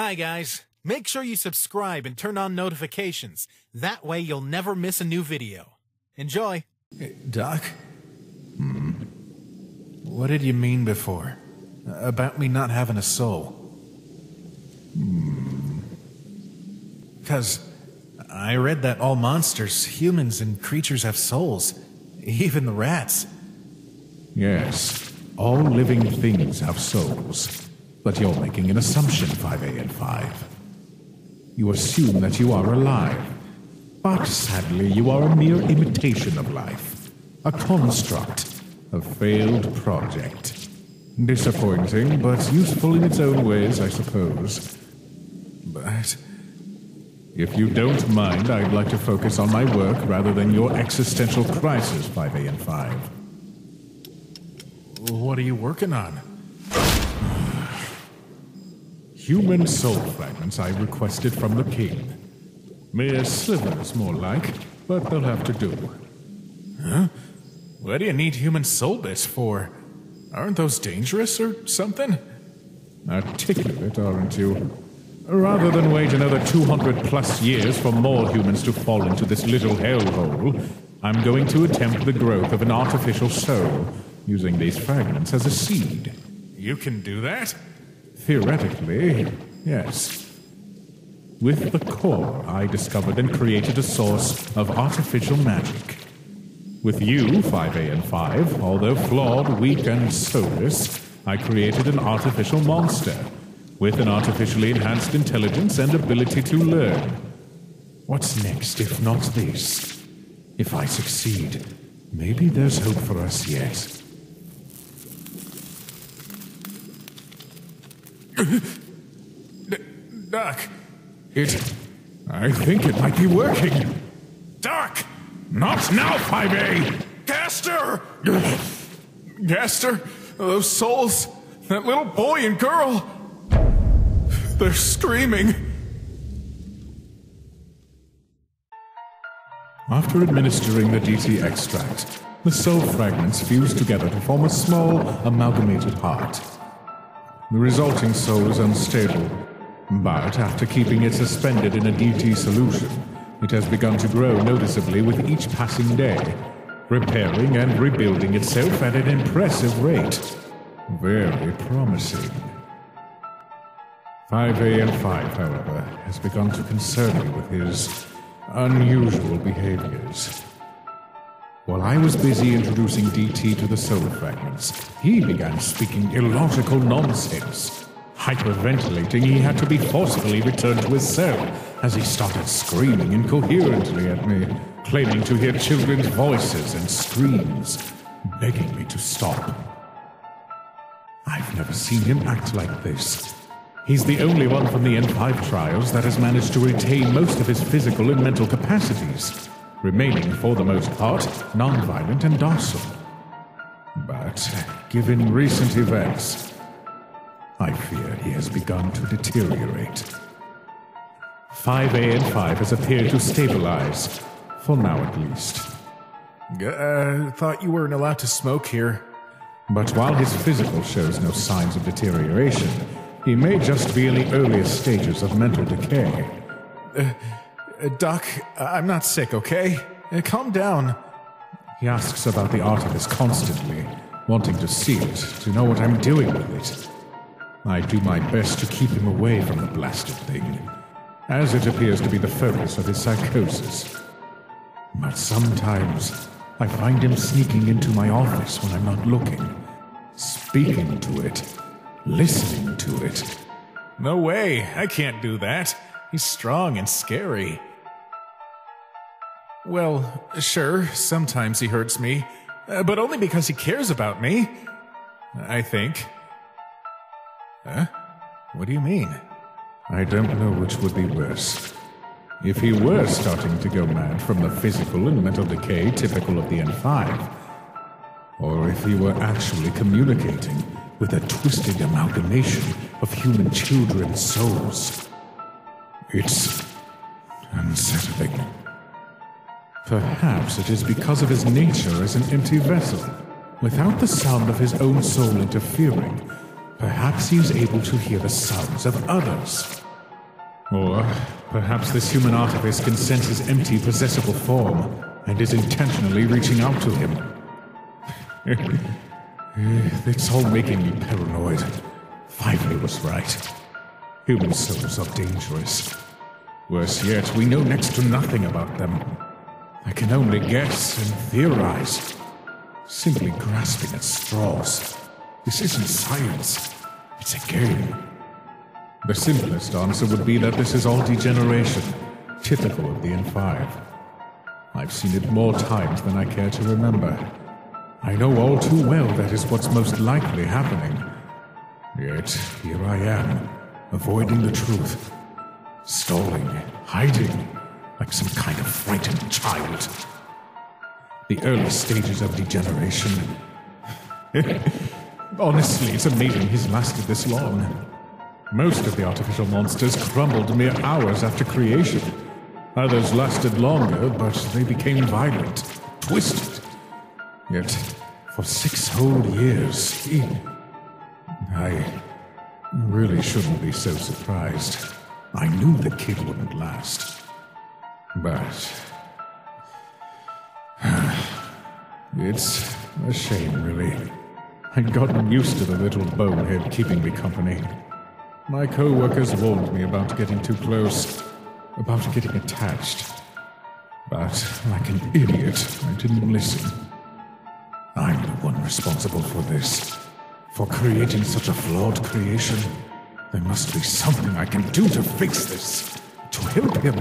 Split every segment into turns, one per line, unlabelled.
Hi guys, make sure you subscribe and turn on notifications. That way you'll never miss a new video. Enjoy!
Hey, Doc? What did you mean before? About me not having a soul? 'Cause I read that all monsters, humans, and creatures have souls. Even the rats.
Yes, all living things have souls. But you're making an assumption, 5A and 5. You assume that you are alive. But sadly, you are a mere imitation of life. A construct. A failed project. Disappointing, but useful in its own ways, I suppose. But if you don't mind, I'd like to focus on my work rather than your existential crisis, 5A and 5.
What are you working on?
Human soul fragments I requested from the king. Mere slivers, more like, but they'll have to do.
Huh? What do you need human soul bits for? Aren't those dangerous or something?
Articulate, aren't you? Rather than wait another 200 plus years for more humans to fall into this little hellhole, I'm going to attempt the growth of an artificial soul, using these fragments as a seed.
You can do that?
Theoretically, yes. With the core, I discovered and created a source of artificial magic. With you, 5A and 5, although flawed, weak, and soulless, I created an artificial monster, with an artificially enhanced intelligence and ability to learn. What's next, if not this? If I succeed, maybe there's hope for us yet.
Doc,
I think it might be working.
Doc!
Not now, 5A!
Gaster! Gaster, those souls, that little boy and girl, they're screaming.
After administering the DT extract, the soul fragments fuse together to form a small, amalgamated heart. The resulting soul is unstable, but after keeping it suspended in a DT solution, it has begun to grow noticeably with each passing day, repairing and rebuilding itself at an impressive rate. Very promising. 5A and 5, however, has begun to concern me with his unusual behaviors. While I was busy introducing DT to the soul fragments, he began speaking illogical nonsense. Hyperventilating, he had to be forcefully returned to his cell as he started screaming incoherently at me, claiming to hear children's voices and screams, begging me to stop. I've never seen him act like this. He's the only one from the N5 trials that has managed to retain most of his physical and mental capacities, remaining for the most part non-violent and docile. But given recent events, I fear he has begun to deteriorate. 5A and 5 has appeared to stabilize, for now at least.
Thought you weren't allowed to smoke here.
But while his physical shows no signs of deterioration, he may just be in the earliest stages of mental decay.
Doc, I'm not sick, okay? Calm down.
He asks about the artifice constantly, wanting to see it, to know what I'm doing with it. I do my best to keep him away from the blasted thing, as it appears to be the focus of his psychosis. But sometimes, I find him sneaking into my office when I'm not looking, speaking to it, listening to it.
No way, I can't do that. He's strong and scary. Well, sure, sometimes he hurts me, but only because he cares about me, I think. Huh? What do you mean?
I don't know which would be worse. If he were starting to go mad from the physical and mental decay typical of the N5, or if he were actually communicating with a twisted amalgamation of human children's souls. It's unsettling. Perhaps it is because of his nature as an empty vessel. Without the sound of his own soul interfering, perhaps he is able to hear the sounds of others. Or perhaps this human artifice can sense his empty, possessible form and is intentionally reaching out to him. It's all making me paranoid. Finally was right. Human souls are dangerous. Worse yet, we know next to nothing about them. I can only guess and theorize. Simply grasping at straws. This isn't science. It's a game. The simplest answer would be that this is all degeneration, typical of the N5. I've seen it more times than I care to remember. I know all too well that is what's most likely happening. Yet, here I am, avoiding the truth. Stalling, hiding, like some kind of frightened child. The early stages of degeneration. Honestly, it's amazing he's lasted this long. Most of the artificial monsters crumbled mere hours after creation. Others lasted longer, but they became violent, twisted. Yet, for 6 whole years, I really shouldn't be so surprised. I knew the kid wouldn't last. But it's a shame, really. I'd gotten used to the little bonehead keeping me company. My co-workers warned me about getting too close, about getting attached. But, like an idiot, I didn't listen. I'm the one responsible for this. For creating such a flawed creation. There must be something I can do to fix this. To help him.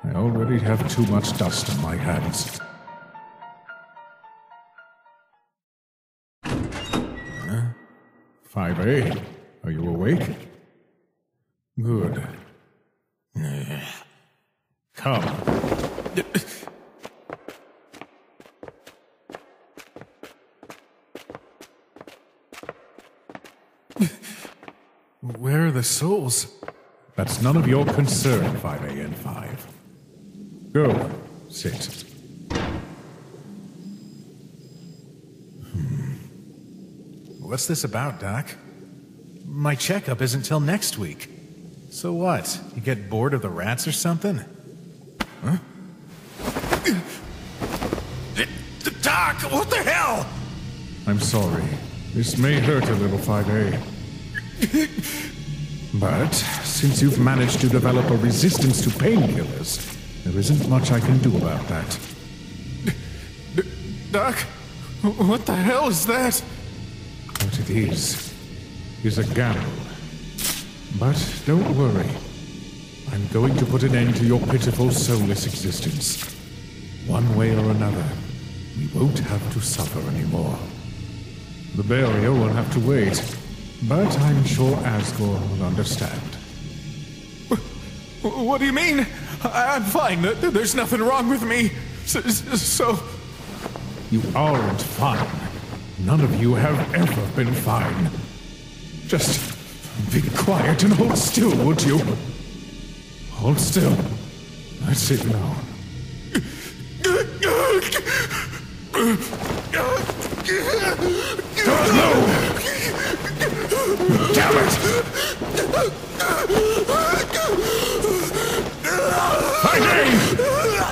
I already have too much dust on my hands. 5A, are you awake? Good. Come.
Where are the souls?
That's none of your concern, 5A and 5. Go, sit.
What's this about, Doc? My checkup isn't till next week. So what? You get bored of the rats or something? Huh? Doc, what the hell?
I'm sorry. This may hurt a little, 5A. But since you've managed to develop a resistance to painkillers, there isn't much I can do about that.
Doc, what the hell is that?
What it is a gamble. But don't worry. I'm going to put an end to your pitiful, soulless existence. One way or another, we won't have to suffer anymore. The barrier will have to wait, but I'm sure Asgore will understand.
What do you mean? I'm fine. There's nothing wrong with me. So...
You aren't fine. None of you have ever been fine. Just be quiet and hold still, would you? Hold still. That's it now. No! Damn it!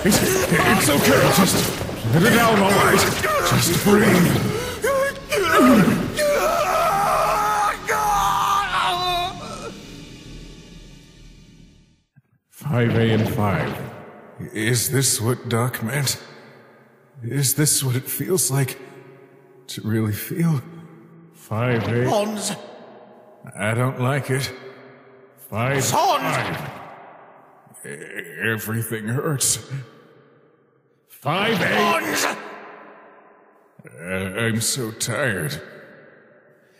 It's okay, just let it down, all right? Just breathe. 5A and 5.
Is this what Doc meant? Is this what it feels like to really feel?
5A.
Sons!
I don't like it.
5.
Sons!
Everything hurts.
5A.
Sons!
I'm so tired.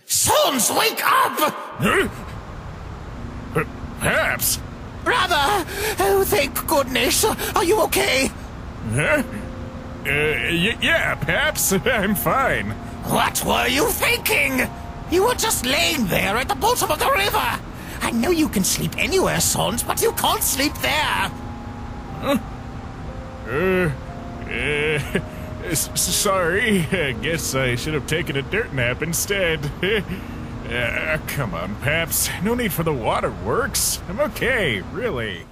Sons, wake up!
Huh? Perhaps.
Brother! Oh, thank goodness. Are you okay?
Huh? Yeah, perhaps. I'm fine.
What were you thinking? You were just laying there at the bottom of the river. I know you can sleep anywhere, Sons, but you can't sleep there.
Huh? Sorry. I guess I should have taken a dirt nap instead. Come on, Paps. No need for the waterworks. I'm okay, really.